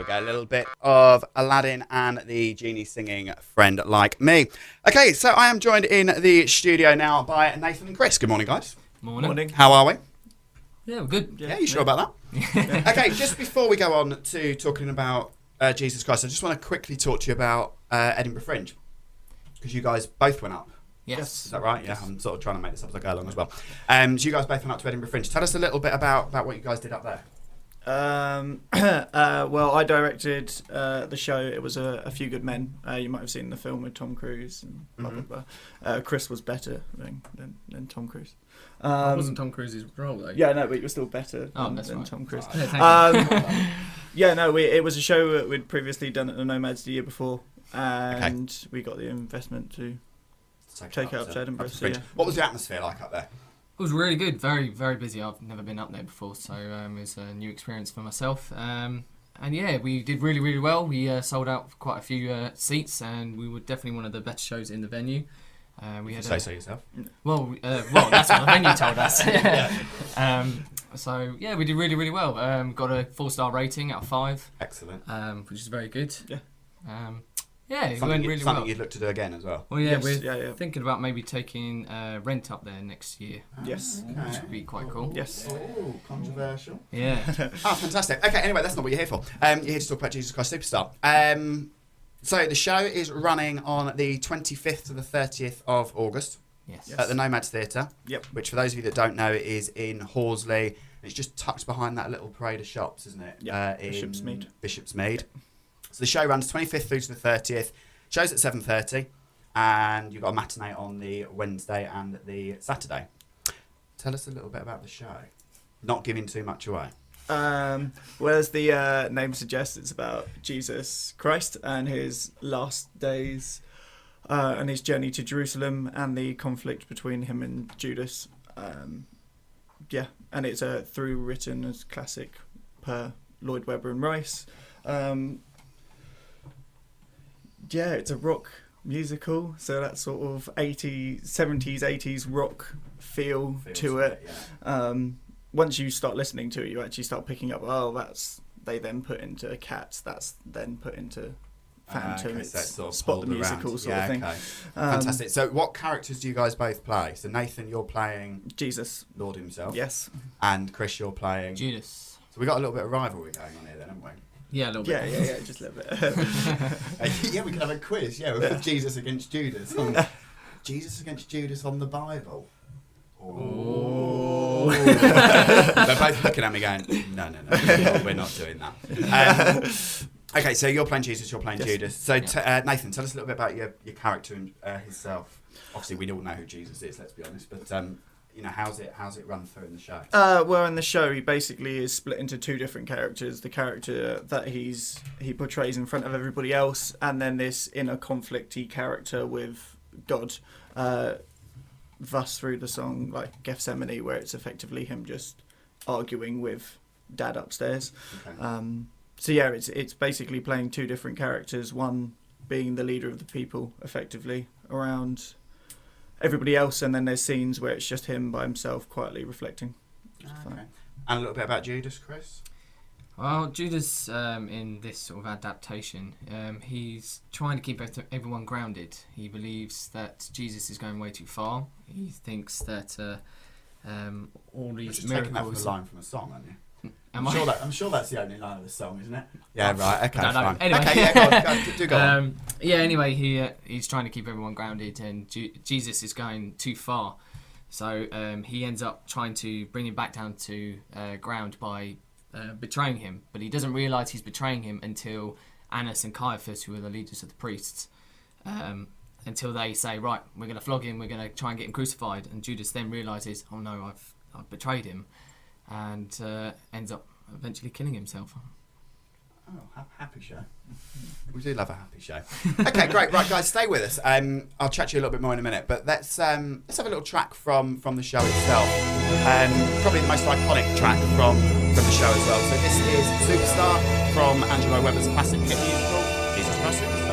go. A little bit of Aladdin and the genie singing Friend Like Me. Okay, so I am joined in the studio now by Nathan and Chris. Good morning, guys. Morning. How are we? Yeah, we're good. Yeah, you sure about that? Okay, just before we go on to talking about Jesus Christ, I just want to quickly talk to you about Edinburgh Fringe. Because you guys both went up. Yes. Is that right? Yeah, I'm sort of trying to make this up as I go along as well. So you guys both went up to Edinburgh Fringe. Tell us a little bit about what you guys did up there. Well, I directed the show. It was A Few Good Men. You might have seen the film with Tom Cruise and blah, blah, blah. Chris was better than Tom Cruise. It wasn't Tom Cruise's role, though. Yeah, no, but you were still better than right. Tom Cruise. Oh, Yeah, no, it was a show that we'd previously done at the Nomads the year before, and we got the investment to take it up to Edinburgh. So, yeah. What was the atmosphere like up there? It was really good. Very, very busy. I've never been up there before, so it was a new experience for myself. And yeah, we did really, really well. We sold out quite a few seats, and we were definitely one of the better shows in the venue. We had say so yourself. Well, that's what the venue told us. So yeah, we did really, really well. Got a 4-star rating out of 5. Excellent. Which is very good. Yeah. Yeah, it went really something well. you'd look to do again as well. Well, yeah, Yes, we're thinking about maybe taking rent up there next year. Yes. Which would be quite cool. Yes. Oh, controversial. Yeah. Fantastic. Okay, anyway, that's not what you're here for. You're here to talk about Jesus Christ Superstar. So the show is running on the 25th to the 30th of August. Yes. At the Nomad Theatre. Yep. Which, for those of you that don't know, is in Horsley. It's just tucked behind that little parade of shops, isn't it? Yeah. In Bishopsmead. Bishopsmead. So the show runs 25th through to the 30th. Show's at 7:30, and you've got a matinee on the Wednesday and the Saturday. Tell us a little bit about the show. Not giving too much away. Well, as the name suggests, it's about Jesus Christ and his last days and his journey to Jerusalem and the conflict between him and Judas. Yeah, and it's through written as classic per Lloyd Webber and Rice. Yeah, it's a rock musical, so that sort of 70s, 80s rock feel to it. Yeah. Once you start listening to it, you actually start picking up, they then put into Cats, that's then put into Phantom. Okay, so it's sort of Spot the pulled Musical around. sort of thing. Okay. Fantastic. So what characters do you guys both play? So Nathan, you're playing Jesus. Lord himself. Yes. And Chris, you're playing... Judas. So we got a little bit of rivalry going on here then, haven't we? Yeah, a little bit. Yeah, just a little bit. Yeah, we could have a quiz. Yeah, we've got Jesus against Judas. Jesus against Judas on the Bible. Oh. They're both looking at me going, no, we're not doing that. Okay, so you're playing Jesus, you're playing Judas. So Nathan, tell us a little bit about your character and himself. Obviously, we all know who Jesus is, let's be honest, but how's it run through in the show? Well, in the show, he basically is split into 2 different characters. The character that he portrays in front of everybody else, and then this inner conflict-y character with God. Thus through the song like Gethsemane, where it's effectively him just arguing with Dad upstairs. Okay. So yeah, it's basically playing 2 different characters, one being the leader of the people effectively around everybody else, and then there's scenes where it's just him by himself quietly reflecting. Okay. And a little bit about Judas, Chris? Well, Judas, in this sort of adaptation, he's trying to keep everyone grounded. He believes that Jesus is going way too far. He thinks that all these miracles... Taking that from a line from a song, aren't you? I'm sure that's the only line of the song, isn't it? Yeah, right. Okay, fine. Anyway. Okay, yeah, go on. Yeah, anyway, he's trying to keep everyone grounded, and Jesus is going too far. So he ends up trying to bring him back down to ground by betraying him. But he doesn't realise he's betraying him until Annas and Caiaphas, who are the leaders of the priests, until they say, right, we're going to flog him, we're going to try and get him crucified. And Judas then realises, oh no, I've betrayed him. And ends up eventually killing himself. Oh, happy show. We do love a happy show. Okay, great. Right, guys, stay with us. I'll chat to you a little bit more in a minute, but let's have a little track from the show itself. Probably the most iconic track from the show as well. So this is Superstar from Angelo Webber's classic hit musical, Jesus Christ Superstar.